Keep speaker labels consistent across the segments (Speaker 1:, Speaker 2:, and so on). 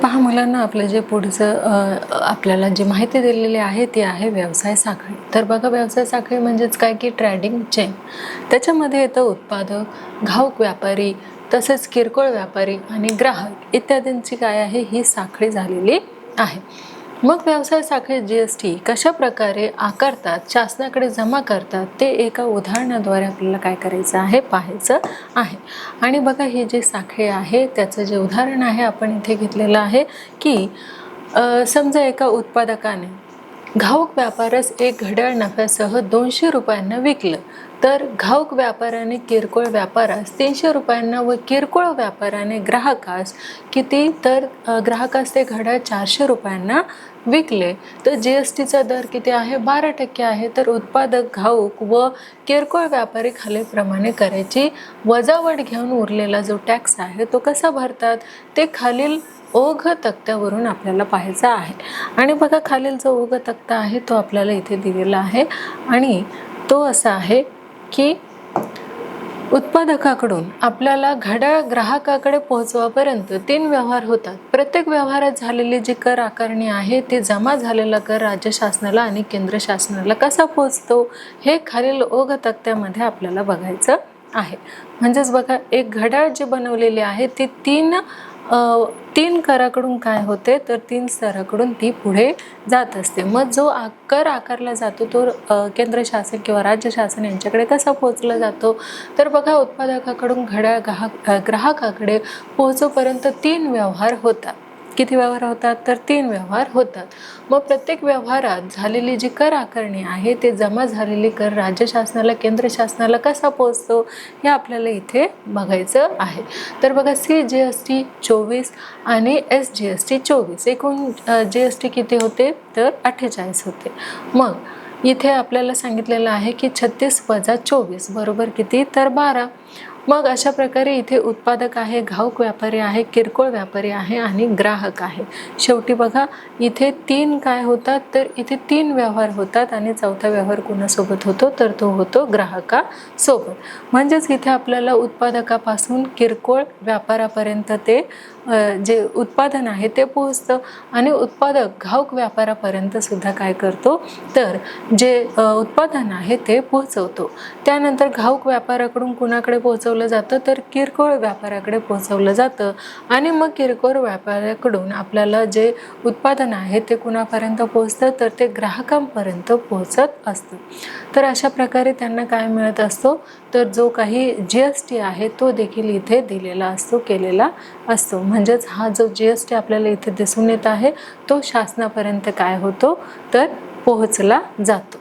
Speaker 1: पहा मुलांना, आपलं जे पुढचं आपल्याला जी माहिती दिलेली आहे ती आहे व्यवसाय साखळी. तर बघा, व्यवसाय साखळी म्हणजेच काय की ट्रेडिंग चेन. त्याच्यामध्ये येतं उत्पादक, घाऊक व्यापारी, तसेच किरकोळ व्यापारी आणि ग्राहक इत्यादींची काय आहे ही साखळी झालेली आहे. मग व्यवसाय साखळी GST कशा प्रकारे आकारतात, शासनाकडे जमा करतात, ते एका उदाहरणाद्वारे आपल्याला काय करायचं आहे, पाहायचं आहे. आणि बघा, ही जी साखळी आहे त्याचं जे उदाहरण आहे आपण इथे घेतलेलं आहे की समजा एका उत्पादकाने घाऊक व्यापाऱ्यास एक घड्याळ नफ्यासह 200 रुपयांना विकलं, तर घाऊक व्यापाऱ्याने किरकोळ व्यापारास 300 रुपयांना व किरकोळ व्यापाऱ्याने ग्राहकास किती, तर ग्राहकास ते घड्याळ 400 रुपयांना विकले, तर GSTचा दर किती आहे, 12% आहे. तर उत्पादक, घाऊक व किरकोळ व्यापारी खालीलप्रमाणे करायची वजावट घेऊन उरलेला जो टॅक्स आहे तो कसा भरतात, ते खालील ओघ तक्त्यावरून आपल्याला पाहायचा आहे. आणि बघा, खालील जो ओघ तक्ता आहे तो आपल्याला इथे दिलेला आहे आणि तो असा आहे की उत्पादकाकडून आपल्याला घड्याळ ग्राहकाकडे पोहोचवापर्यंत 3 व्यवहार होतात. प्रत्येक व्यवहारात झालेली जी कर आकारणी आहे ती जमा झालेला कर राज्य शासनाला आणि केंद्र शासनाला कसा पोहोचतो, हे खालील ओघ तक्त्यामध्ये आपल्याला बघायचं आहे. म्हणजेच बघा, एक घड्याळ जी बनवलेली आहे ती तीन कराकडून काय होते, तर 3 स्तराकडून ती पुढे जात असते. मग जो कर आकारला जातो तो केंद्र शासन किंवा राज्य शासन यांच्याकडे कसा पोहोचला जातो, तर बघा, उत्पादकाकडून घड्याळ ग्राहकाकडे पोहोचोपर्यंत 3 व्यवहार होतात. किती व्यवहार होतात, तर 3 व्यवहार होतात. मग प्रत्येक व्यवहारात झालेली जी कर आकारणी आहे ते जमा झालेली कर राज्य शासनाला, केंद्र शासनाला कसा पोहोचतो, हे आपल्याला इथे बघायचं आहे. तर बघा, CGST 24 आणि SGST 24 एकूण GST किती होते, तर 48 होते. मग इथे आपल्याला सांगितलेलं आहे की 36 वजा 24 बरोबर किती, तर 12. मग अशा प्रकारे इथे उत्पादक आहे, घाऊक व्यापारी आहे, किरकोळ व्यापारी आहे आणि ग्राहक आहे. शेवटी बघा, इथे 3 काय होतात, तर इथे 3 व्यवहार होतात आणि चौथा व्यवहार कोणासोबत होतो, तर तो होतो ग्राहकासोबत. म्हणजेच इथे आपल्याला उत्पादकापासून किरकोळ व्यापारापर्यंत ते जे उत्पादन आहे ते पोहोचतं आणि उत्पादक घाऊक व्यापारापर्यंत सुद्धा काय करतो, तर जे उत्पादन आहे ते पोहोचवतो. त्यानंतर घाऊक व्यापाराकडून कुणाकडे पोहोचवलं जातं, तर किरकोळ व्यापाराकडे पोहोचवलं जातं आणि मग किरकोळ व्यापाऱ्याकडून आपल्याला जे उत्पादन आहे ते कुणापर्यंत पोहोचतं, तर ते ग्राहकांपर्यंत पोहोचत असतं. तर अशा प्रकारे त्यांना काय मिळत असतो, तर जो काही GST आहे तो देखील इथे दिलेला असतो, केलेला असतो. म्हणजेच हा जो GST आपल्याला इथे दिसून येत आहे तो शासनापर्यंत काय होतो, तर पोहोचला जातो.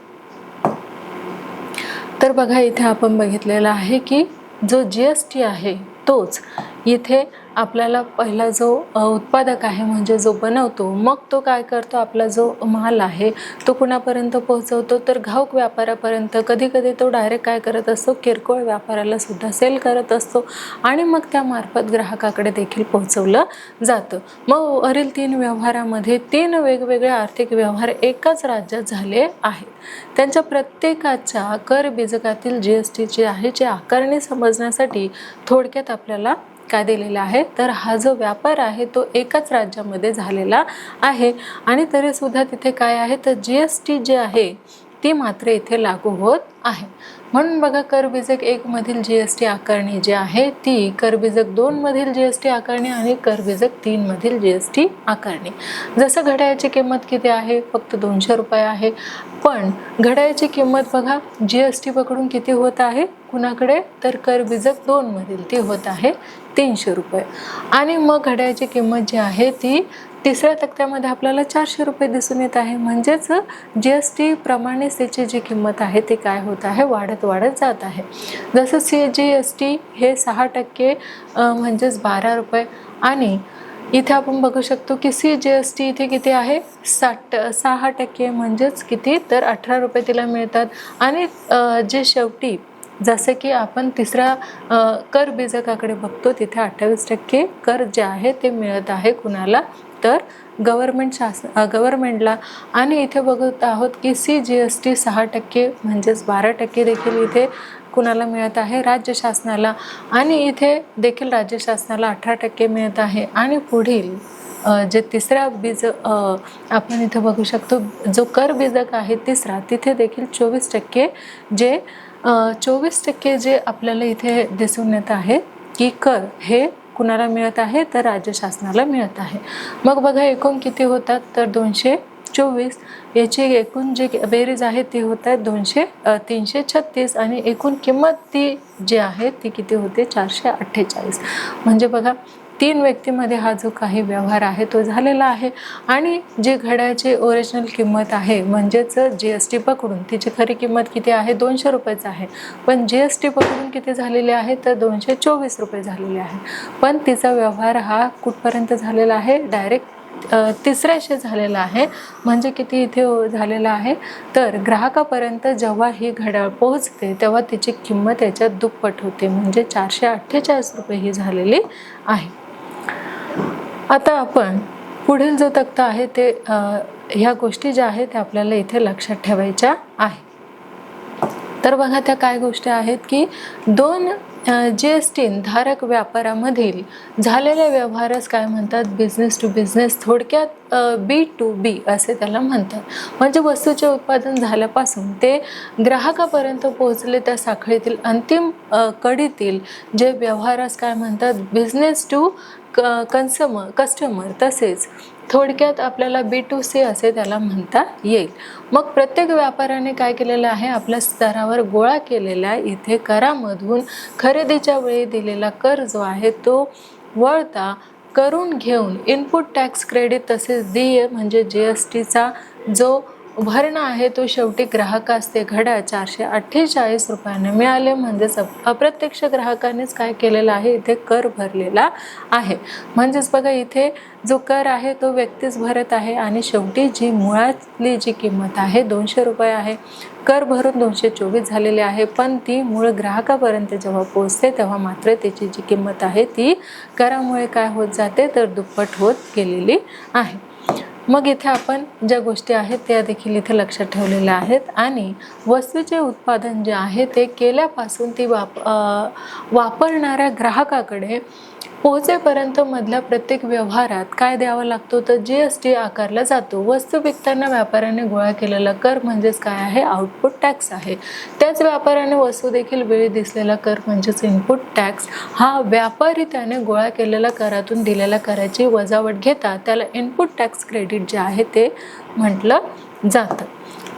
Speaker 1: तर बघा, इथे आपण बघितलेलं आहे की जो GST आहे तोच इथे आपल्याला पहिला जो उत्पादक आहे म्हणजे जो बनवतो, मग तो काय करतो, आपला जो माल आहे तो कुणापर्यंत पोहोचवतो, तर घाऊक व्यापारापर्यंत. कधी कधी तो डायरेक्ट काय करत असतो, किरकोळ व्यापाराला सुद्धा सेल करत असतो आणि मग त्यामार्फत ग्राहकाकडे देखील पोहोचवलं जातं. मग वरील 3 व्यवहारामध्ये 3 वेगवेगळे आर्थिक व्यवहार एकाच राज्यात झाले आहेत. त्यांच्या प्रत्येकाच्या कर बीजकातील GST जे आहे, जे आकारणी समजण्यासाठी थोडक्यात आपल्याला काय दिलेला आहे, तर हा जो व्यापार आहे तो एकाच राज्यामध्ये झालेला आहे आणि तरी सुद्धा तिथे काय आहे, तर GST जे आहे ती मात्र इथे लागू होत आहे. म्हणून बघा, करबीजक 1 मधील GST आकारणी जी आहे ती करबीजक 2 मधील GST आकारणी आणि करबीजक 3 मधील GST आकारणी. जसं घड्याळाची किंमत किती आहे, फक्त 200 रुपये आहे, पण घड्याळाची किंमत बघा GST पकडून किती होत आहे कुणाकडे, तर करबीजक 2 मधील ती होत आहे 300 रुपये. आणि मग घड्याळाची किंमत जी आहे ती तिसऱ्या तक्त्यामध्ये आपल्याला 400 रुपये दिसून येत आहे. म्हणजेच GST प्रमाणेच त्याची जी किंमत आहे ती काय होत आहे, वाढत जात आहे. जसं CGST हे 6% म्हणजेच 12 रुपये आणि इथे आपण बघू शकतो की CGST इथे किती आहे, 6% म्हणजेच किती, तर 18 रुपये तिला मिळतात. आणि जे शेवटी जसे की आपण तिसऱ्या कर बीजकाकडे बघतो तिथे 28% कर जे आहे ते मिळत आहे कुणाला, तर गव्हर्नमेंटला. आणि इथे बघत आहोत की CGST 6% म्हणजेच 12% देखील इथे कुणाला मिळत आहे? राज्य शासनाला. आणि इथे देखील राज्य शासनाला 18% मिळत आहे. आणि पुढील जे तिसरा बीज आपण इथे बघू शकतो, जो कर बीजक आहे तिसरा, तिथे देखील 24% जे 24% जे आपल्याला इथे दिसून येत आहे की कर हे कुणाला मिळत आहे? तर राज्य शासनाला मिळत आहे. मग बघा एकूण किती होतात? तर 224. याची एकूण जी बेरीज आहे ती होत आहे 336 आणि एकूण किंमत ती जी आहे ती किती होते? 448. म्हणजे बघा 3 व्यक्तीमध्ये हा जो काही व्यवहार आहे तो झालेला आहे. आणि जी घड्याची ओरिजिनल किंमत आहे म्हणजेच GST पकडून तिची खरी किंमत किती आहे? 200 रुपयाच आहे. पण GST पकडून किती झालेली आहे? तर 224 रुपये झालेले आहे. पण तिचा व्यवहार हा कुठपर्यंत झालेला आहे? डायरेक्ट तिसऱ्याशी झालेला आहे. म्हणजे किती इथे झालेला आहे? तर ग्राहकापर्यंत जेव्हा ही घड्याळ पोहोचते तेव्हा तिची किंमत याच्यात दुप्पट होते. म्हणजे 448 रुपये ही झालेली आहे. आता आपण पुढील जो तक्ता आहे ते ह्या गोष्टी ज्या आहेत त्या आपल्याला इथे लक्षात ठेवायच्या आहे. तर बघा त्या काय गोष्टी आहेत की 2 GST धारक व्यापारामधील झालेले व्यवहारच काय म्हणतात? बिझनेस टू बिझनेस, थोडक्यात B2B असे त्याला म्हणतात. म्हणजे वस्तूचे उत्पादन झाल्यापासून ते ग्राहकापर्यंत पोहोचले त्या साखळीतील अंतिम कडीतील जे व्यवहारच काय म्हणतात? Business to customer. तसेच थोडक्यात आपल्याला B2C असे त्याला म्हणता येईल. मग प्रत्येक व्यापाऱ्याने काय केलेलं आहे? आपल्या स्तरावर गोळा केलेल्या इथे करामधून खरेदीच्या वेळी दिलेला कर जो आहे तो वळता करून घेऊन इनपुट टॅक्स क्रेडिट तसेच देय म्हणजे GSTचा जो भरणा आहे तो शेवटी ग्राहकास ते घड्याळ 448 रुपयाने मिळाले. म्हणजेच अप्रत्यक्ष ग्राहकानेच काय केलेलं आहे? इथे कर भरलेला आहे. म्हणजेच बघा इथे जो कर आहे तो व्यक्तीच भरत आहे आणि शेवटी जी मुळातली जी किंमत आहे 200 रुपये आहे. कर भरून 224 झालेले आहे. पण ती मूळ ग्राहकापर्यंत जेव्हा पोहोचते तेव्हा मात्र त्याची जी किंमत आहे ती करामुळे काय होत जाते? तर दुप्पट होत गेलेली आहे. मग इथे आपण ज्या गोष्टी आहेत त्या देखील इथे लक्षात ठेवलेल्या आहेत. आणि वस्तूचे उत्पादन जे आहे ते केल्यापासून ती वापरणाऱ्या ग्राहकाकडे पोहोचेपर्यंत मधल्या प्रत्येक व्यवहारात काय द्यावा लागतो? तर GST आकारला जातो. वस्तू विकताना व्यापाऱ्याने गोळा केलेला कर म्हणजेच काय आहे? आउटपुट टॅक्स आहे. त्याच व्यापाऱ्याने वस्तू देखील वेळी दिसलेला कर म्हणजेच इनपुट टॅक्स हा व्यापारी त्याने गोळा केलेल्या करातून दिलेल्या कराची वजावट घेता त्याला इनपुट टॅक्स क्रेडिट जे आहे ते म्हटलं जातं.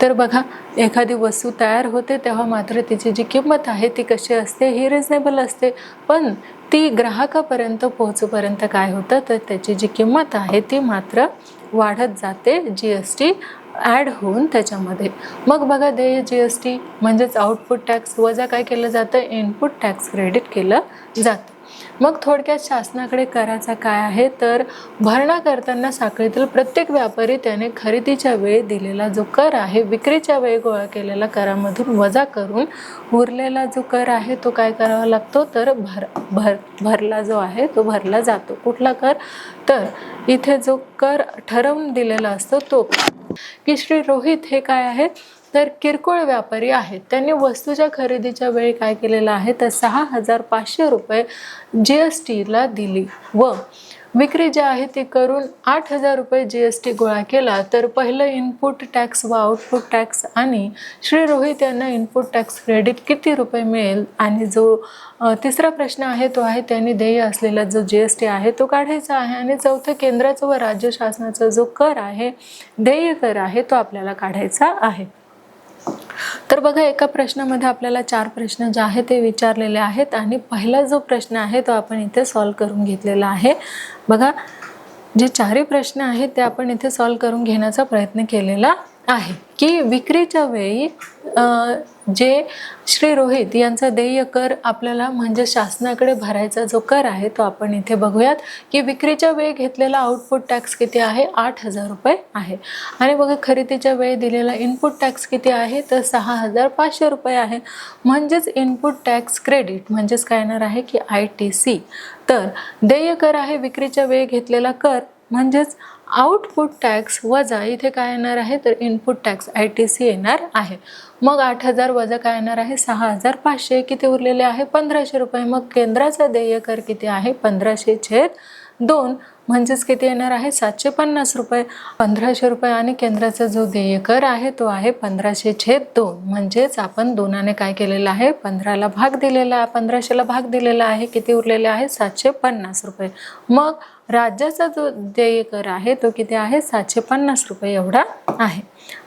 Speaker 1: तर बघा एखादी वस्तू तयार होते तेव्हा मात्र तिची जी किंमत आहे ती कशी असते? ही रिजनेबल असते. पण ती ग्राहकापर्यंत पोहोचेपर्यंत काय होतं? तर त्याची जी किंमत आहे ती मात्र वाढत जाते GST ॲड होऊन त्याच्यामध्ये. मग बघा देय GST म्हणजेच आउटपुट टॅक्स वजा काय केलं जातं? इनपुट टॅक्स क्रेडिट केलं जातं. मग थोडक्यात शासनाकडे कराचा काय आहे? तर भरणा करताना साखळीतील प्रत्येक व्यापारी त्याने खरेदीच्या वेळी दिलेला जो कर आहे विक्रीच्या वेळी गोळा केलेला करामधून वजा करून उरलेला जो कर आहे तो काय करावा लागतो? तर भरला जो आहे तो भरला जातो. कुठला कर? तर इथे जो कर ठरवून दिलेला असतो तो की श्री रोहित हे काय आहेत? तर किरकोळ व्यापारी आहेत. त्यांनी वस्तूच्या खरेदीच्या वेळी काय केलेलं आहे? तर 6,500 रुपये GSTला दिली व विक्री जी आहे ती करून 8,000 रुपये GST गोळा केला. तर पहिलं इनपुट टॅक्स व आउटपुट टॅक्स आणि श्री रोहित यांना इनपुट टॅक्स क्रेडिट किती रुपये मिळेल? आणि जो तिसरा प्रश्न आहे तो आहे त्यांनी देय असलेला जो GST आहे तो काढायचा आहे. आणि चौथं केंद्राचा व राज्य शासनाचा जो कर आहे देय कर आहे तो आपल्याला काढायचा आहे. तर बघा एका प्रश्नामध्ये आपल्याला 4 प्रश्न जे आहेत ते विचारलेले आहेत आणि पहिला जो प्रश्न आहे तो आपण इथे सॉल्व करून घेतलेला आहे. बघा जे 4 प्रश्न आहेत ते आपण इथे सॉल्व करून घेण्याचा प्रयत्न केलेला आहे की विक्रीच्या वेळी जे श्री रोहित यांचा देय कर आपल्याला म्हणजे शासनाकडे भरायचा जो कर आहे तो आपण इथे बघूयात की विक्रीच्या वेळी घेतलेला आउटपुट टॅक्स किती आहे? 8,000 रुपये आहे. आणि बघा खरेदीच्या वेळी दिलेला इनपुट टॅक्स किती आहे? तर 6,500 रुपये आहे. म्हणजेच इनपुट टॅक्स क्रेडिट म्हणजेच काय येणार आहे की ITC. तर देय कर आहे विक्रीच्या वेळी घेतलेला कर म्हणजेच आउटपुट टॅक्स वजा इथे काय येणार आहे तर इनपुट टॅक्स ITC येणार आहे. मग 8,000 वजा काय येणार आहे 6,500, किती उरलेले आहे 1,500 रुपये. मग केंद्राचा देय कर किती आहे 1500/2 म्हणजेच किती येणार आहे 750 रुपये. 1,500 रुपये आणि केंद्राचा जो देय कर आहे तो आहे 1500/2 म्हणजेच आपण 2ने काय केलेलं आहे 15ला भाग दिलेला आहे, 1500ला भाग दिलेला आहे, किती उरलेले आहे 750 रुपये. मग राज्याचा जो देय कर आहे तो किती आहे 750 रुपये एवढा आहे.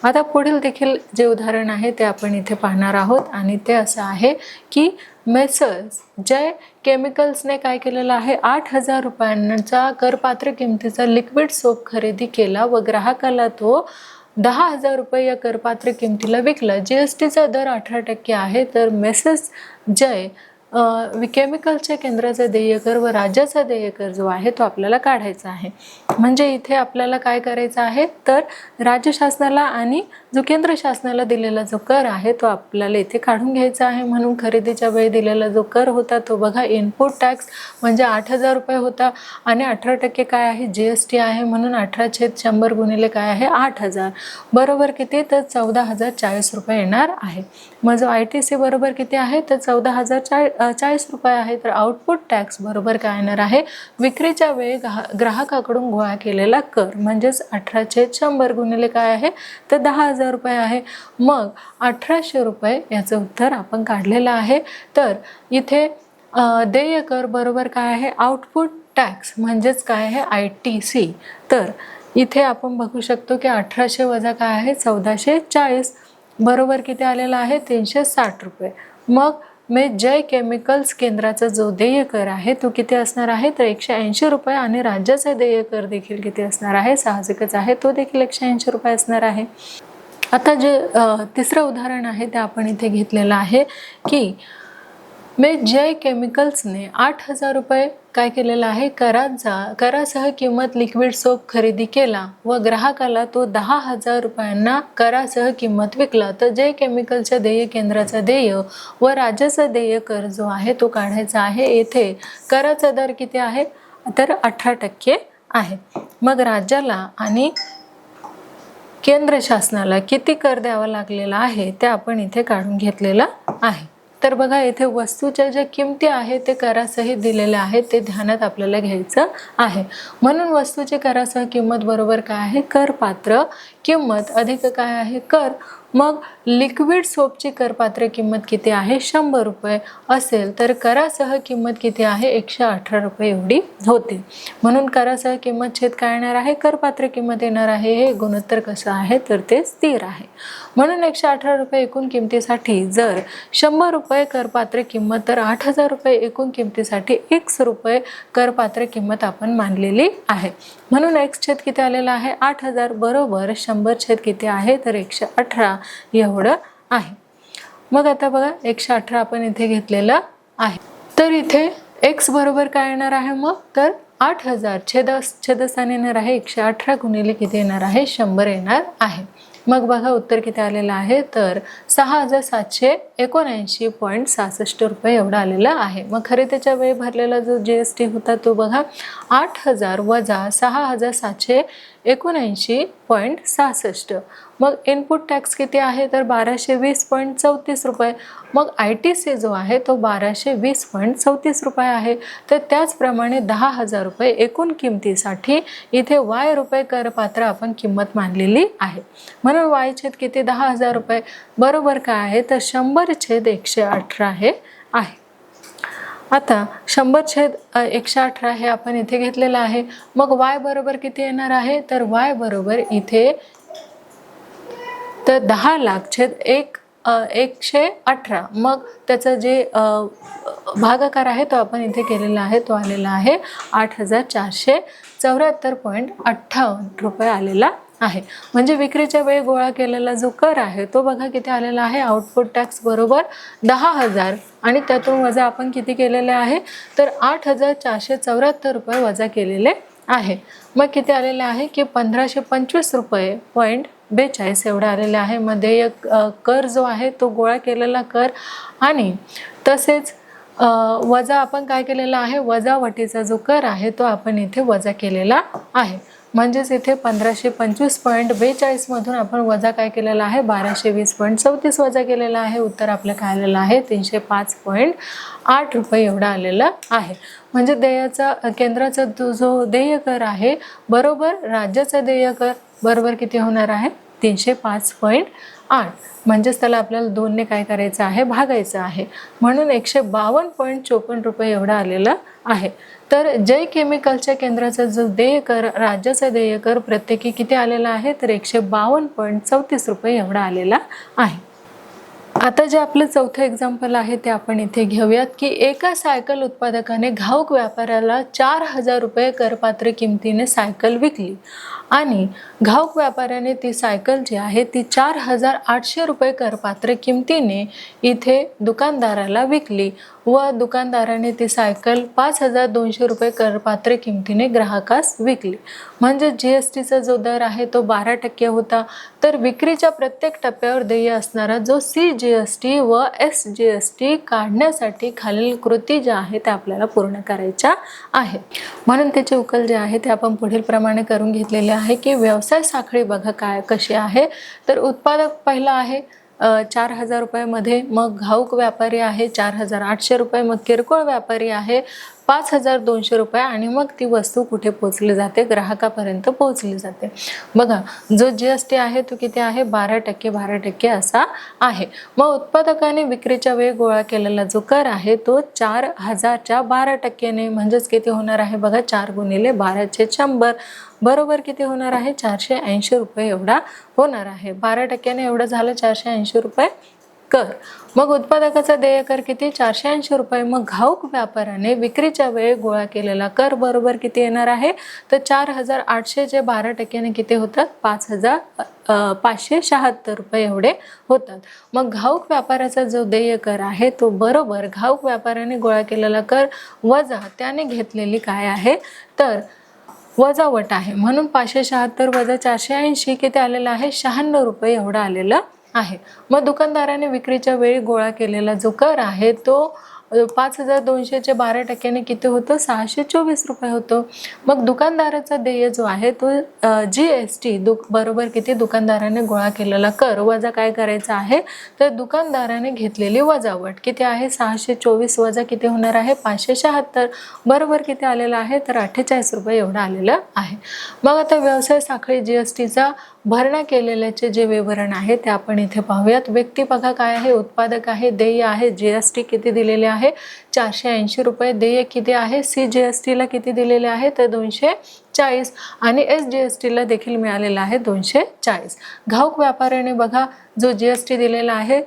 Speaker 1: आता पुढील देखील जे उदाहरण आहे ते आपण इथे पाहणार आहोत आणि ते असं आहे की मेसर्स जय केमिकल्सने काय केलेलं आहे 8,000 रुपयांचा करपात्र किमतीचा लिक्विड सोप खरेदी केला व ग्राहकाला तो 10,000 रुपये या करपात्र किमतीला विकला. GSTचा दर 18% आहे. तर मेसर्स जय केमिकलच्या केंद्राचा देयकर व राज्याचा देयकर जो आहे तो आपल्याला काढायचा आहे. म्हणजे इथे आपल्याला काय करायचं आहे तर राज्य शासनाला आणि जो केंद्र शासनाला दिलेला जो कर आहे तो आपल्याला इथे काढून घ्यायचा आहे. म्हणून खरेदीच्या वेळी दिलेला जो कर होता तो बघा इनपुट टॅक्स म्हणजे 8,000 रुपये होता आणि 18% काय आहे GST आहे. म्हणून 18/100 गुणिले काय आहे 8,000 बरोबर किती तर 14,040 रुपये येणार आहे. मग जो ITC बरोबर किती आहे तर 14,040 रुपये आहे. तर आउटपुट टॅक्स बरोबर काय येणार आहे विक्रीच्या वेळी ग्राहकाकडून गोळा केलेला कर म्हणजेच 18/100 गुणिले काय आहे तर 10,000 रुपये आहे. मग 1,800 रुपये याचं उत्तर आपण काढलेलं आहे. तर इथे देय कर बरोबर काय आहे आउटपुट टॅक्स म्हणजेच काय आहे ITC. तर इथे आपण बघू शकतो की 1,800 वजा काय आहे 1440 बरोबर किती आलेला आहे 360 रुपये. मग जय केमिकल्स केंद्राचा जो देय कर आहे तो किती असणार आहे तर 180 रुपये आणि राज्याचा देय कर देखील किती असणार आहे साहजिकच आहे तो देखील 180 रुपये असणार आहे. आता जे तिसरं उदाहरण आहे ते आपण इथे घेतलेलं आहे की जय केमिकल्सने 8,000 रुपये काय केलेलं आहे करासह किंमत लिक्विड सोप खरेदी केला व ग्राहकाला तो 10,000 रुपयांना करासह किंमत विकला. तर जय केमिकलच्या देय केंद्राचा देय व राज्याचा देय कर जो आहे तो काढायचा आहे. येथे कराचा दर किती आहे तर 18% आहे. मग राज्याला आणि केंद्र शासनाला किती कर द्यावा लागलेला आहे ते आपण इथे काढून घेतलेलं आहे. तर बघा इथे वस्तूच्या ज्या किमती आहेत ते करासहित दिलेल्या आहेत ते ध्यानात आपल्याला घ्यायचं आहे. म्हणून वस्तूची करासह किंमत बरोबर काय आहे करपात्र किंमत अधिक काय आहे कर. मग लिक्विड सोपची करपात्र किंमत किती आहे 100 रुपये असेल तर करासह किंमत किती आहे 118 रुपये एवढी होते. म्हणून करासह किंमत छेद काय येणार आहे करपात्र किंमत येणार आहे. हे गुणोत्तर कसं आहे तर ते स्थिर आहे. म्हणून 118 रुपये एकूण किमतीसाठी जर 100 रुपये करपात्र किंमत तर 8,000 रुपये एकूण किमतीसाठी X रुपये करपात्र किंमत आपण मानलेली आहे. म्हणून X छेद किती आलेला आहे 8,000 बरोबर 100 छेद किती आहे तर 118 एवढं आहे. मग आता बघा 118 आपण इथे घेतलेलं आहे. तर इथे X बरोबर काय येणार आहे मग तर 8,000 छेदस्थान येणार आहे 118 गुणिले किती येणार आहे 100 येणार आहे. मग बघा उत्तर किती आलेलं आहे तर 6,779.66 रुपये एवढा आलेला आहे. मग खरेदीच्या वेळी भरलेला जो GST होता तो बघा 8,000 वजा 6,779.66. मग इनपुट टॅक्स किती आहे तर 1,220.34 रुपये. मग ITC जो आहे तो 1,220.34 रुपये आहे. तर त्याचप्रमाणे 10,000 रुपये एकूण किमतीसाठी इथे Y रुपये करपात्र आपण किंमत मानलेली आहे. म्हणून Y छेद किती 10,000 रुपये बरोबर काय आहे तर 100/118 हे आहे. आता 100/118 हे आपण इथे घेतलेलं आहे. मग Y बरोबर किती येणार आहे तर Y बरोबर इथे तर 10 लाख छेद 118. मग त्याचं जे भागाकार आहे तो आपण इथे केलेला आहे तो आलेला आहे 8,474.58 रुपये आलेला आहे. म्हणजे विक्रीच्या वेळी गोळा केलेला जो कर आहे तो बघा किती आलेला आहे आउटपुट टॅक्स बरोबर 10,000 आणि त्यातून वजा आपण किती केलेले आहे तर 8,474 रुपये वजा केलेले आहे. मग किती आलेले आहे की 1,525 रुपये 42 एवढा आलेला आहे. मध्ये एक कर जो आहे तो गोळा केलेला कर आणि तसेच वजा आपण काय केलेला आहे वजावटीचा जो कर आहे तो आपण इथे वजा केलेला आहे. म्हणजेच इथे 1525.42 मधून आपण वजा काय केलेला आहे 1220.34 वजा केलेला आहे. उत्तर आपलं काय आलेलं आहे 305.8 रुपये एवढा आलेला आहे. म्हणजे देयाचा केंद्राचा जो देय कर आहे बरोबर राज्याचा देय कर बरोबर किती होणार आहे 305.8. म्हणजेच त्याला आपल्याला 2ने काय करायचं आहे भागायचं आहे. म्हणून 152.54 रुपये एवढा आलेला आहे. तर जय केमिकलच्या केंद्राचा जो देय कर राज्याचा देय कर प्रत्येकी किती आलेला आहे तर 152.34 रुपये एवढा आलेला आहे. आता जे आपलं चौथं एक्झाम्पल आहे ते आपण इथे घेऊयात की एका सायकल उत्पादकाने घाऊक व्यापाऱ्याला 4,000 रुपये करपात्र किमतीने सायकल विकली आणि घाऊक व्यापाऱ्याने ती सायकल जी आहे ती 4,800 रुपये करपात्र किमतीने इथे दुकानदाराला विकली व दुकानदाराने ती सायकल 5,200 रुपये करपात्र किमतीने ग्राहकास विकली. म्हणजे GSTचा जो दर आहे तो 12% होता. तर विक्रीच्या प्रत्येक टप्प्यावर देय असणारा जो CGST व SGST काढण्यासाठी खालील कृती ज्या आहेत त्या आपल्याला पूर्ण करायच्या आहेत. म्हणून त्याचे उकल जे आहे ते आपण पुढील प्रमाणे करून घेतलेले आहे की व्यवसाय साखळी बघा काय कशी आहे. तर उत्पादक पहिला आहे 4,000 रुपयामध्ये, मग घाऊक व्यापारी आहे 4,800 रुपये, मग किरकोळ व्यापारी आहे 5,200 रुपये आणि मग ती वस्तू कुठे पोहोचली जाते ग्राहकापर्यंत पोहोचली जाते. बघा जो GST आहे तो किती आहे 12% असा आहे. मग उत्पादकाने विक्रीच्या वेळी गोळा केलेला जो कर आहे तो 4,000च्या 12%ने म्हणजेच किती होणार आहे बघा 4 गुणिले 12/100 बरोबर किती होणार आहे 480 रुपये एवढा होणार आहे. 12%ने एवढं झालं 480 रुपये कर. मग उत्पादकाचा देय कर किती 480 रुपये. मग घाऊक व्यापाऱ्याने विक्रीच्या वेळी गोळा केलेला कर बरोबर किती येणार आहे तर 4,800 जे 12%ने किती होतात 5,576 रुपये एवढे होतात. मग घाऊक व्यापाऱ्याचा जो देय कर आहे तो बरोबर घाऊक व्यापाऱ्याने गोळा केलेला कर वजा त्याने घेतलेली काय आहे तर वजावट आहे. म्हणून 576 वजा 480 किती आलेला आहे 96 रुपये एवढा आलेला आहे. मग दुकानदाराने विक्रीच्या वेळी गोळा केलेला जो कर आहे तो 5,200चे 12%ने किती होतं 624 रुपये होतो. मग दुकानदाराचा देय जो आहे तो GST बरोबर किती दुकानदाराने गोळा केलेला कर वजा काय करायचा आहे तर दुकानदाराने घेतलेली वजावट किती आहे 624 वजा किती होणार आहे 576 बरोबर किती आलेला आहे तर 48 रुपये एवढा आलेला आहे. मग आता व्यवसाय साखळी GSTचा भरणा केलेल्याचे जे विवरण आहे ते आपण इथे पाहूयात. व्यक्ती बघा काय आहे उत्पादक आहे, देय आहे, GST किती दिलेले आहे 480 रुपये, देय किती आहे CGSTला किती दिलेले आहे तर 240 आणि SGSTला देखील मिळालेला आहे 240. घाऊक व्यापाऱ्याने बघा जो GST दिलेला आहे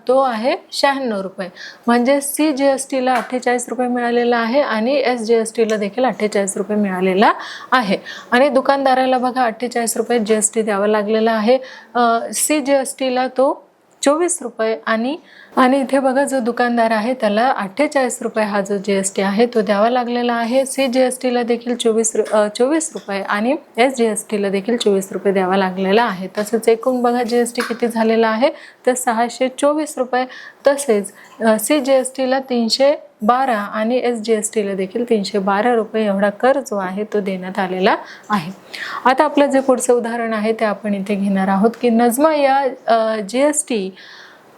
Speaker 1: तो आहे 96 रुपये म्हणजे CGSTला 48 रुपये मिळालेला आहे आणि SGSTला देखील 48 रुपये मिळालेला आहे. आणि दुकानदाराला बघा 48 रुपये GST द्यावा लागलेला आहे. CGSTला तो 24 रुपये आणि इथे बघा जो दुकानदार आहे त्याला 48 रुपये हा जो GST आहे तो द्यावा लागलेला आहे. CGSTला देखील 24 रुपये आणि SGSTला देखील 24 रुपये द्यावा लागलेला आहे. तसंच एकूण बघा GST किती झालेला आहे तर 624 रुपये. तसेच CGSTला 312 आणि SGSTला देखील 312 रुपये एवढा कर जो आहे तो देण्यात आलेला आहे. आता आपलं जे पुढचं उदाहरण आहे ते आपण इथे घेणार आहोत की नजमा या GST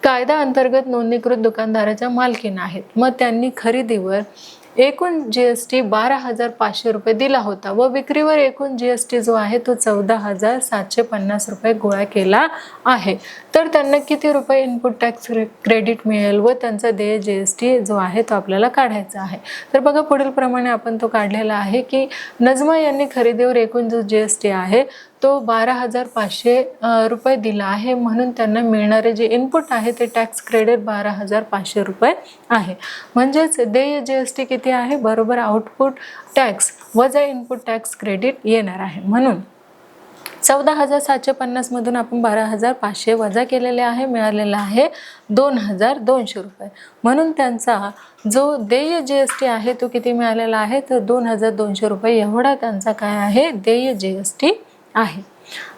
Speaker 1: कायदा अंतर्गत नोंदणीकृत दुकानदाराच्या मालकीण आहेत. मग त्यांनी खरेदीवर एकूण GST 12,500 रुपये दिला होता व विक्रीवर एकूण GST जो आहे तो 14,750 रुपये गोळा केला आहे. तर त्यांना किती रुपये इनपुट टॅक्स क्रेडिट मिळेल व त्यांचा देय GST जो आहे तो आपल्याला काढायचा आहे. तर बघा पुढील प्रमाणे आपण तो काढलेला आहे की नजमा यांनी खरेदीवर एकूण जो GST आहे तो 12,500 रुपये दिला आहे म्हणून त्यांना मिळणारे जे इनपुट आहे ते टॅक्स क्रेडिट 12,500 रुपये आहे. म्हणजेच देय GST किती आहे बरोबर आउटपुट टॅक्स वजा इनपुट टॅक्स क्रेडिट येणार आहे. म्हणून 14,750 मधून आपण 12,500 वजा केलेले आहे मिळालेला आहे 2,200 रुपये. म्हणून त्यांचा जो देय GST आहे तो किती मिळालेला आहे तर 2,200 रुपये एवढा त्यांचा काय आहे देय GST आहे.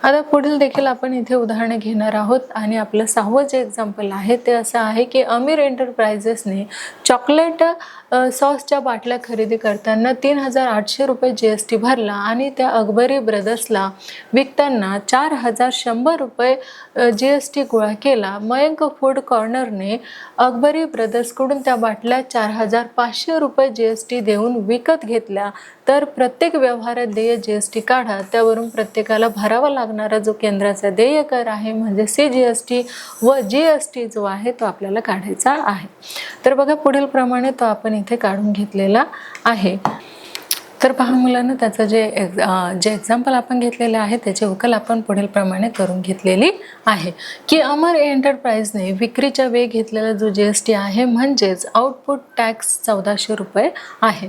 Speaker 1: आता पुढील देखील आपण इथे उदाहरणे घेणार आहोत आणि आपलं 6वं जे एक्झाम्पल आहे ते असं आहे की अमीर एंटरप्राइजेसने चॉकलेट सॉसच्या बाटल्या खरेदी करताना 3,800 रुपये GST भरला आणि त्या अकबरी ब्रदर्सला विकताना 4,100 रुपये GST गोळा केला. मयंक फूड कॉर्नरने अकबरी ब्रदर्सकडून त्या बाटल्या 4,500 रुपये GST देऊन विकत घेतल्या, तर प्रत्येक व्यवहारात देय GST काढा. त्यावरून प्रत्येकाला भरावा लागणारा जो केंद्राचा देय कर आहे म्हणजे CGST व GST जो आहे तो आपल्याला काढायचा आहे. तर बघा पुढील प्रमाणे तो आपण इथे काढून घेतलेला आहे. तर पहा मुलांना, त्याचं जे एक्झाम्पल आपण घेतलेलं आहे त्याची उकल आपण पुढील प्रमाणे करून घेतलेली आहे की अमर एंटरप्राइजने विक्रीच्या वेळी घेतलेला जो GST आहे म्हणजेच आउटपुट टॅक्स 1,400 रुपये आहे.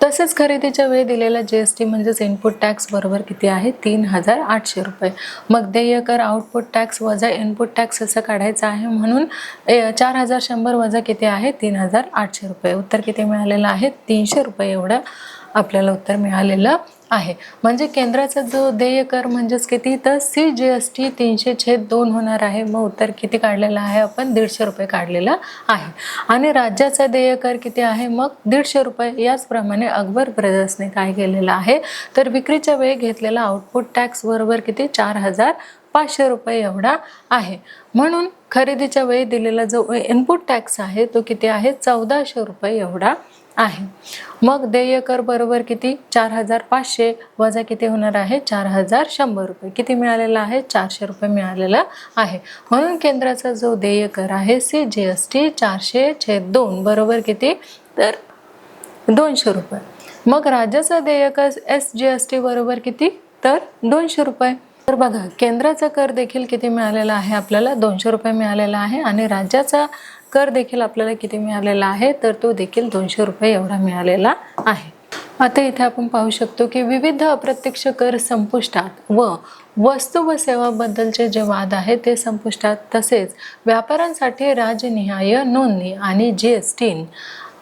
Speaker 1: तसेच खरेदीच्या वेळी दिलेला GST म्हणजेच इनपुट टॅक्स बरोबर किती आहे 3,800 रुपये. मग देय कर आउटपुट टॅक्स वजा इनपुट टॅक्स असं काढायचं आहे, म्हणून 4,100 वजा किती आहे 3,800 रुपये. उत्तर किती मिळालेलं आहे 300 रुपये एवढं आपल्याला उत्तर मिळालेलं आहे. म्हणजे केंद्राचा जो देय कर म्हणजेच किती तर CGST 300/2 होणार आहे. मग उत्तर किती काढलेलं आहे आपण 150 रुपये काढलेला आहे. आणि राज्याचा देय कर किती आहे मग 150 रुपये. याचप्रमाणे अकबर ब्रदर्सने काय केलेलं आहे तर विक्रीच्या वेळी घेतलेला आउटपुट टॅक्स बरोबर किती 4,500 रुपये एवढा आहे. म्हणून खरेदीच्या वेळी दिलेला जो इनपुट टॅक्स आहे तो किती आहे 1,400 रुपये एवढा आहे. मग देय कर बरोबर किती 4,500 वजा किती होणार आहे 4,100 रुपये. किती मिळालेला आहे 400 रुपये मिळालेला आहे. म्हणून केंद्राचा जो देय कर आहे CGST 400/2 बरोबर किती तर 200 रुपये. मग राज्याचा देय कर SGST बरोबर किती तर 200 रुपये. तर बघा केंद्राचा कर देखील किती मिळालेला आहे आपल्याला 200 रुपये मिळालेला आहे आणि राज्याचा कर देखील आपल्याला किती मिळालेला आहे तर तो देखील 200 रुपये एवढा मिळालेला आहे. आता इथे आपण पाहू शकतो की विविध अप्रत्यक्ष कर संपुष्टात व वस्तू व सेवाबद्दलचे जे वाद आहेत ते संपुष्टात. तसेच व्यापाऱ्यांसाठी राज्यनिहाय नोंदणी आणि GST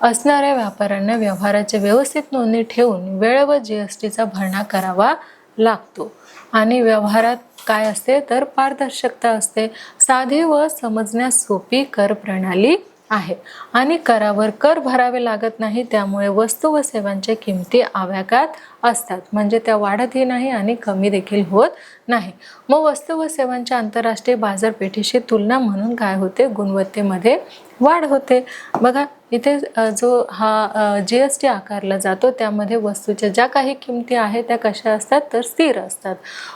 Speaker 1: असणाऱ्या व्यापाऱ्यांना व्यवहाराची व्यवस्थित नोंदणी ठेवून वेळेवर GSTचा भरणा करावा लागतो. आणि व्यवहारात काय असते तर पारदर्शकता असते. साधी व समजण्यास सोपी कर प्रणाली आहे आणि करावर कर भरावे लागत नाही. त्यामुळे वस्तू व सेवांच्या किमती आवाक्यात असतात, म्हणजे त्या वाढतही नाही आणि कमी देखील होत नाही. मग वस्तू व सेवांच्या आंतरराष्ट्रीय बाजारपेठेशी तुलना म्हणून काय होते गुणवत्तेमध्ये वाढ होते. बघा इथे जो हा GST आकारला जातो त्यामध्ये वस्तूच्या ज्या काही किमती आहेत त्या कशा असतात तर स्थिर असतात.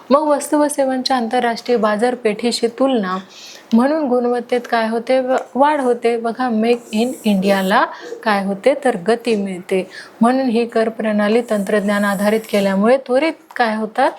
Speaker 1: मग वस्तू व सेवांच्या आंतरराष्ट्रीय बाजारपेठेशी तुलना म्हणून गुणवत्तेत काय होते वाढ होते. बघा मेक इन इंडियाला काय होते तर गती मिळते. म्हणून ही कर प्रणाली तंत्रज्ञान आधारित केल्यामुळे त्वरित काय होतात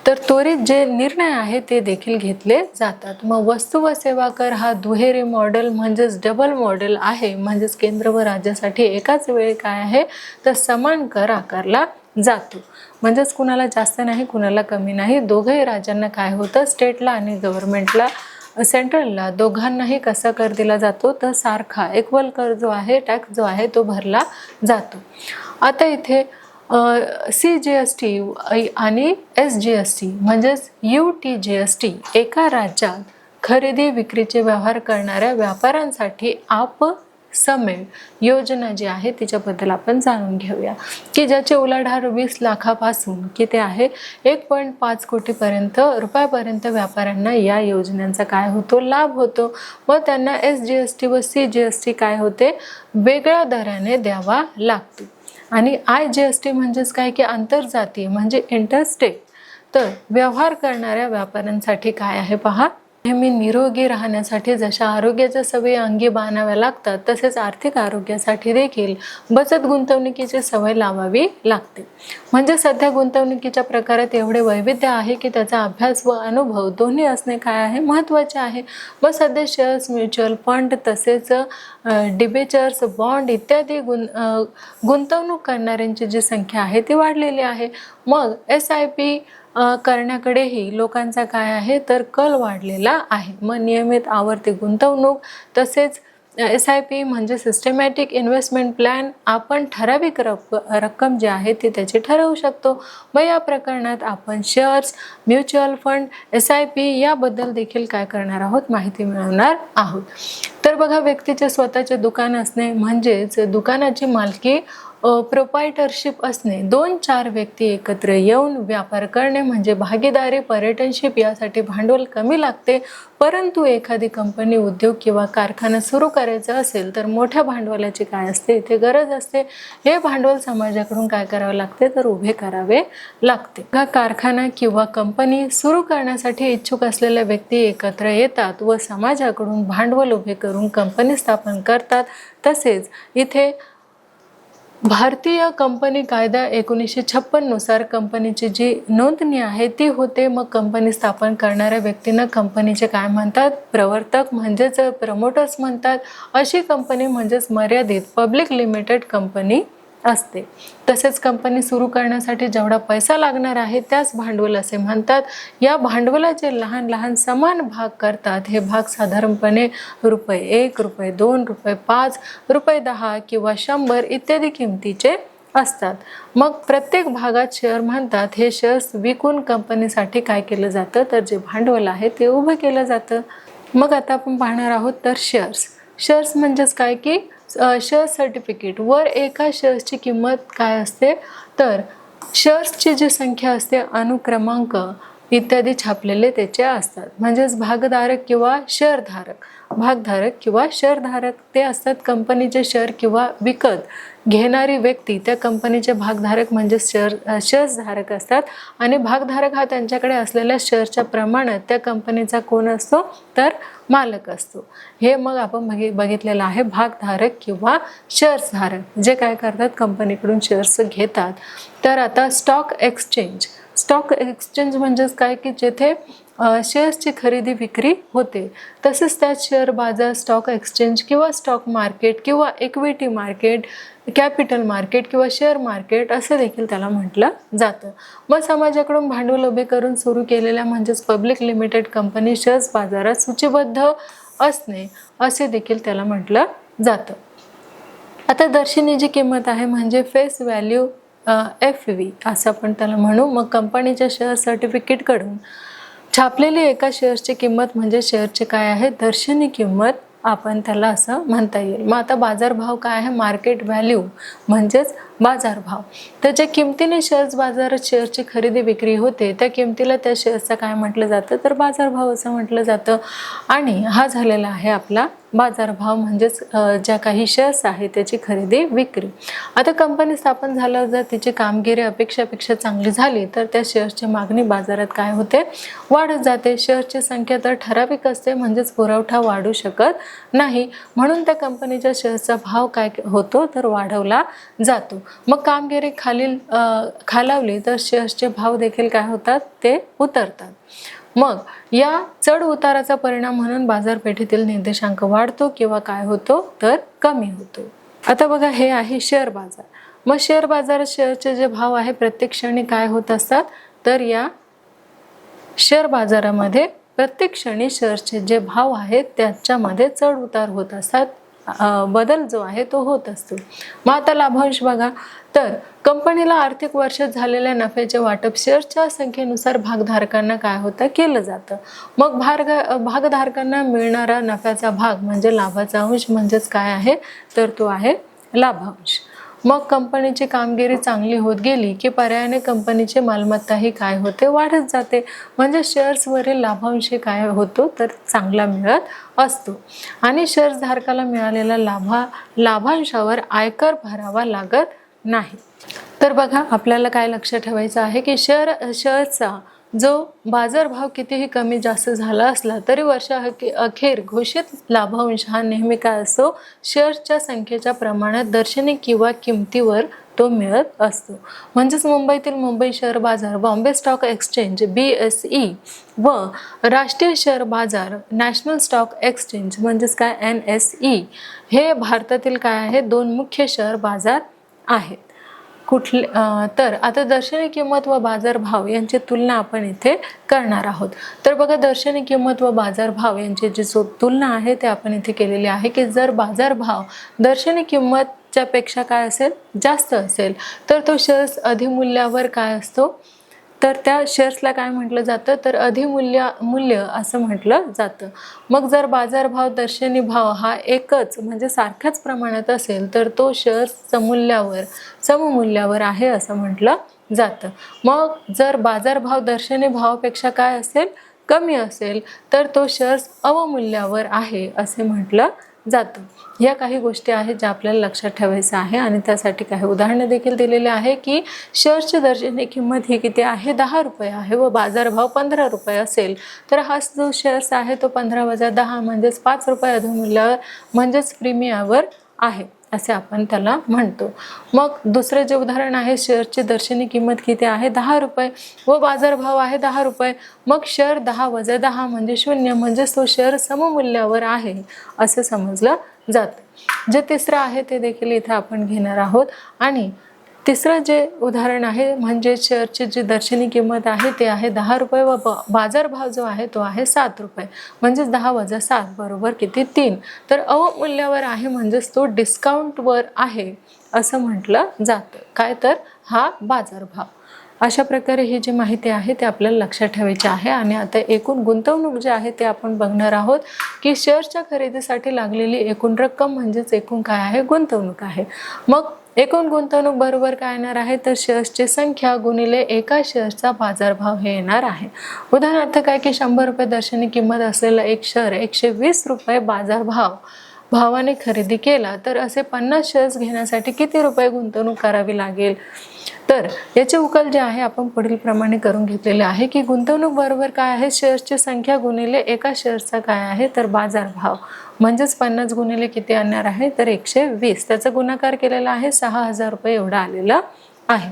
Speaker 1: तर त्वरित जे निर्णय आहे ते देखील घेतले जातात. मग वस्तू व सेवा कर हा दुहेरी मॉडेल म्हणजेच डबल मॉडेल आहे. म्हणजेच केंद्र व राज्यासाठी एकाच वेळी काय आहे तर समान कर आकारला जातो. म्हणजेच कुणाला जास्त नाही कुणाला कमी नाही. दोघंही राज्यांना काय होतं स्टेटला आणि गव्हर्नमेंटला सेंट्रलला दोघांनाही कसा कर दिला जातो तर सारखा इक्वल कर जो आहे टॅक्स जो आहे तो भरला जातो. आता इथे CGST आणि SGST म्हणजेच UTGST एका राज्यात खरेदी विक्रीचे व्यवहार करणाऱ्या व्यापाऱ्यांसाठी समेळ योजना जी आहे तिच्याबद्दल आपण जाणून घेऊया की ज्याची उलाढाल 20 लाखापासून किती आहे 1.5 कोटीपर्यंत रुपयापर्यंत व्यापाऱ्यांना या योजनांचा काय होतो लाभ होतो. व त्यांना SGST व CGST काय होते वेगळ्या दराने द्यावा लागतो. आणि IGST म्हणजेच काय की आंतरजातीय म्हणजे इंटरस्टेट. तर व्यवहार करणाऱ्या व्यापाऱ्यांसाठी काय आहे पहा नेहमी निरोगी राहण्यासाठी जशा आरोग्याच्या सवयी अंगी बाणाव्या लागतात तसेच आर्थिक आरोग्यासाठी देखील बचत गुंतवणुकीची सवय लावावी लागते. म्हणजे सध्या गुंतवणुकीच्या प्रकारात एवढे वैविध्य आहे की त्याचा अभ्यास व अनुभव दोन्ही असणे काय आहे महत्त्वाचे आहे. व सध्या शेअर्स म्युच्युअल फंड तसेच डिबेंचर्स बॉन्ड इत्यादी गुंतवणूक करणाऱ्यांची जी संख्या आहे ती वाढलेली आहे. मग SIP करण्याकडेही लोकांचा काय आहे तर कल वाढलेला आहे. मग नियमित आवर्ती गुंतवणूक तसेच SIP म्हणजे सिस्टमॅटिक इन्व्हेस्टमेंट प्लॅन आपण ठराविक रक्कम जी आहे ती त्याची ठरवू शकतो. मग या प्रकरणात आपण शेअर्स म्युच्युअल फंड SIP याबद्दल देखील काय करणार आहोत माहिती मिळवणार आहोत. तर तर बघा, व्यक्तीचे स्वतःचे दुकान असणे म्हणजेच दुकानाची मालकी प्रोपायटरशिप असणे, 2-4 व्यक्ती एकत्र येऊन व्यापार करणे म्हणजे भागीदारी, पर्यटनशिप. यासाठी भांडवल कमी लागते, परंतु एखादी कंपनी, उद्योग किंवा कारखाना सुरू करायचा असेल तर मोठ्या भांडवलाची काय असते, इथे गरज असते. हे भांडवल समाजाकडून काय करावे लागते, तर उभे करावे लागते. हा कारखाना किंवा कंपनी सुरू करण्यासाठी इच्छुक असलेल्या व्यक्ती एकत्र येतात व समाजाकडून भांडवल उभे करून कंपनी स्थापन करतात. तसेच इथे भारतीय कंपनी कायदा 1956 नुसार कंपनीची जी नोंदणी आहे ती होते. मग कंपनी स्थापन करणाऱ्या व्यक्तींना कंपनीचे काय म्हणतात, प्रवर्तक म्हणजेच प्रमोटर्स म्हणतात. अशी कंपनी म्हणजेच मर्यादित पब्लिक लिमिटेड कंपनी असते. तसेच कंपनी सुरू करण्यासाठी जेवढा पैसा लागणार आहे त्यास भांडवल असे म्हणतात. या भांडवलाचे लहान लहान समान भाग करतात. हे भाग साधारणपणे ₹1, ₹2, ₹5, ₹10 किंवा 100 इत्यादी किमतीचे असतात. मग प्रत्येक भागात शेअर म्हणतात. हे शेअर्स विकून कंपनीसाठी काय केलं जातं, तर जे भांडवल आहे ते उभं केलं जातं. मग आता आपण पाहणार आहोत तर शेअर्स म्हणजेच काय की शेअर सर्टिफिकेट वर एका शेअर्सची किंमत काय असते, तर शेअर्सची जी संख्या असते, अनुक्रमांक इत्यादी छापलेले त्याचे असतात. म्हणजेच भागधारक किंवा शेअरधारक ते असतात. कंपनीचे शेअर किंवा विकत घेणारी व्यक्ती त्या कंपनीचे भागधारक म्हणजे शेअर्सधारक असतात. आणि भागधारक हा त्यांच्याकडे असलेल्या शेअरच्या प्रमाणात त्या कंपनीचा कोण असतो, तर मालक असतो. हे मग आपण बघितलेलं आहे. भागधारक किंवा शेअर्सधारक जे काय करतात, कंपनीकडून शेअर्स घेतात. तर आता स्टॉक एक्सचेंज म्हणजेच काय की जेथे शेअर्सची खरेदी विक्री होते. तसेच त्यात शेअर बाजार, स्टॉक एक्सचेंज किंवा स्टॉक मार्केट किंवा इक्विटी मार्केट, कॅपिटल मार्केट किंवा शेअर मार्केट असे देखील त्याला म्हटलं जातं. मग समाजाकडून भांडवल उभे करून सुरू केलेल्या म्हणजेच पब्लिक लिमिटेड कंपनी शेअर्स बाजारात सूचीबद्ध असणे असे देखील त्याला म्हटलं जातं. आता दर्शनी जी किंमत आहे म्हणजे फेस व्हॅल्यू FV असं आपण त्याला म्हणू. मग कंपनीच्या शेअर सर्टिफिकेटकडून छापलेली एका शेअर्सची किंमत म्हणजे शेअरचे काय आहे, दर्शनी किंमत आपण त्याला असं म्हणता येईल. मग आता बाजारभाव काय आहे, मार्केट व्हॅल्यू म्हणजेच बाजारभाव. तर ज्या किमतीने शेअर्स बाजारात शेअरची खरेदी विक्री होते त्या किमतीला त्या शेअर्सचं काय म्हटलं जातं, तर बाजारभाव असं म्हटलं जातं. आणि हा झालेला आहे आपला बाजारभाव म्हणजेच ज्या काही शेअर्स आहे त्याची खरेदी विक्री. आता कंपनी स्थापन झाल्यावर जर तिची कामगिरी अपेक्षापेक्षा चांगली झाली तर त्या शेअर्सची मागणी बाजारात काय होते, वाढत जाते. शेअर्सची संख्या तर ठराविक असते म्हणजेच पुरवठा वाढू शकत नाही, म्हणून त्या कंपनीच्या शेअर्सचा भाव काय होतो, तर वाढवला जातो. मग कामगिरी खालावली तर शेअर्सचे भाव देखील काय होतात, ते उतरतात. मग या चढ उताराचा परिणाम म्हणून बाजारपेठेतील निर्देशांक वाढतो किंवा काय होतो, तर कमी होतो. आता बघा, हे आहे शेअर बाजार. मग शेअर बाजारात शेअरचे जे भाव आहे प्रत्येक क्षणी काय होत असतात, तर या शेअर बाजारामध्ये प्रत्येक क्षणी शेअर्सचे जे भाव आहेत त्याच्यामध्ये चढ उतार होत असतात. बदल जो आहे तो होत असतो. मग आता लाभांश बघा, तर कंपनीला आर्थिक वर्षात झालेल्या नफ्याचे वाटप शेअर्सच्या संख्येनुसार भागधारकांना काय होतं, केलं जातं. मग भागधारकांना मिळणारा नफ्याचा भाग म्हणजे लाभाचा अंश म्हणजेच काय आहे, तर तो आहे लाभांश. मग कंपनीची कामगिरी चांगली होत गेली की पर्यायाने कंपनीची मालमत्ताही काय होते, वाढत जाते. म्हणजे शेअर्सवरील लाभांश काय होतो, तर चांगला मिळत असतो. आणि शेअर्सधारकाला मिळालेल्या लाभांशावर आयकर भरावा लागत नाही. तर बघा, आपल्याला काय लक्षात ठेवायचं आहे की शेअर्सचा जो बाजारभाव कितीही कमी जास्त झाला असला तरी अखेर घोषित लाभांश हा नेहमी काय असतो, शेअर्सच्या संख्येच्या प्रमाणात दर्शनी किंवा किमतीवर तो मिळत असतो. म्हणजेच मुंबईतील मुंबई शेअर बाजार, बॉम्बे स्टॉक एक्सचेंज BSE व राष्ट्रीय शेअर बाजार नॅशनल स्टॉक एक्सचेंज म्हणजेच काय NSE हे भारतातील काय आहे, 2 मुख्य शेअर बाजार आहेत. तर आता दर्शनी किंमत व बाजारभाव यांची तुलना आपण इथे करणार आहोत. तर बघा, दर्शनी किंमत व बाजारभाव यांची जी तुलना आहे ते आपण इथे केलेली आहे की जर बाजारभाव दर्शनी किंमतच्या पेक्षा काय असेल, जास्त असेल तर तो शेअर्स अधिमूल्यावर काय असतो, तर त्या शेअर्सला काय म्हटलं जातं, तर मूल्य असं म्हटलं जातं. मग जर बाजारभाव दर्शनी भाव हा एकच म्हणजे सारख्याच प्रमाणात असेल तर तो शेअर सममूल्यावर आहे असं म्हटलं जातं. मग जर बाजारभाव दर्शनी भावापेक्षा काय असेल, कमी असेल तर तो शेअर अवमूल्यावर आहे असे म्हटलं जातं. या काही गोष्टी आहेत ज्या आपल्याला लक्षात ठेवायचं आहे आणि त्यासाठी काही उदाहरणं देखील दिलेले आहे की शेअर्सची दर्शनी किंमत ही किती आहे, 10 रुपये आहे व बाजारभाव 15 रुपये असेल तर हा जो शेअर्स आहे तो 15 वजा 10 म्हणजेच 5 रुपये अधोमूल्यावर म्हणजेच प्रीमियावर आहे असे आपण त्याला म्हणतो. मग दुसरं जे उदाहरण आहे, शेअरची दर्शनी किंमत किती आहे, 10 रुपये व बाजारभाव आहे 10 रुपये. मग शेअर 10 वजा 10 म्हणजे 0 म्हणजेच तो शेअर सममूल्यावर आहे असं समजलं जातं. जे तिसरं आहे ते देखील इथे आपण घेणार आहोत. आणि तिसरं जे उदाहरण आहे म्हणजे शेअरची जी दर्शनी किंमत आहे ते आहे 10 रुपये व बाजारभाव जो आहे तो आहे 7 रुपये म्हणजेच 10 वजा 7 बरोबर किती, 3. तर अवमूल्यावर आहे म्हणजेच तो डिस्काउंटवर आहे असं म्हटलं जातं. काय तर हा बाजारभाव. अशा प्रकारे ही जी माहिती आहे ते आपल्याला लक्षात ठेवायची आहे. आणि आता एकूण गुंतवणूक जे आहे ते आपण बघणार आहोत की शेअर्सच्या खरेदीसाठी लागलेली एकूण रक्कम म्हणजेच एकूण काय आहे, गुंतवणूक आहे. मग एकूण गुंतवणूक बरोबर काय येणार आहे, तर शेअर्सची संख्या गुणिले एका शेअर्सचा बाजारभाव हे येणार आहे. उदाहरणार्थ काय की 100 रुपये दर्शनी किंमत असलेला एक शेअर 120 रुपये भावाने खरेदी केला तर असे 50 शेअर्स घेण्यासाठी किती रुपये गुंतवणूक करावी लागेल. तर याचे उकल जे आहे आपण पुढील प्रमाणे करून घेतलेले आहे की गुंतवणूक बरोबर काय आहे, शेअर्सची संख्या गुणिले एका शेअर्सचा काय आहे, तर बाजारभाव म्हणजेच 50 गुणिले किती आणणार आहे, तर 120. त्याचा गुणाकार केलेला आहे 6000 रुपये एवढा आलेला आहे.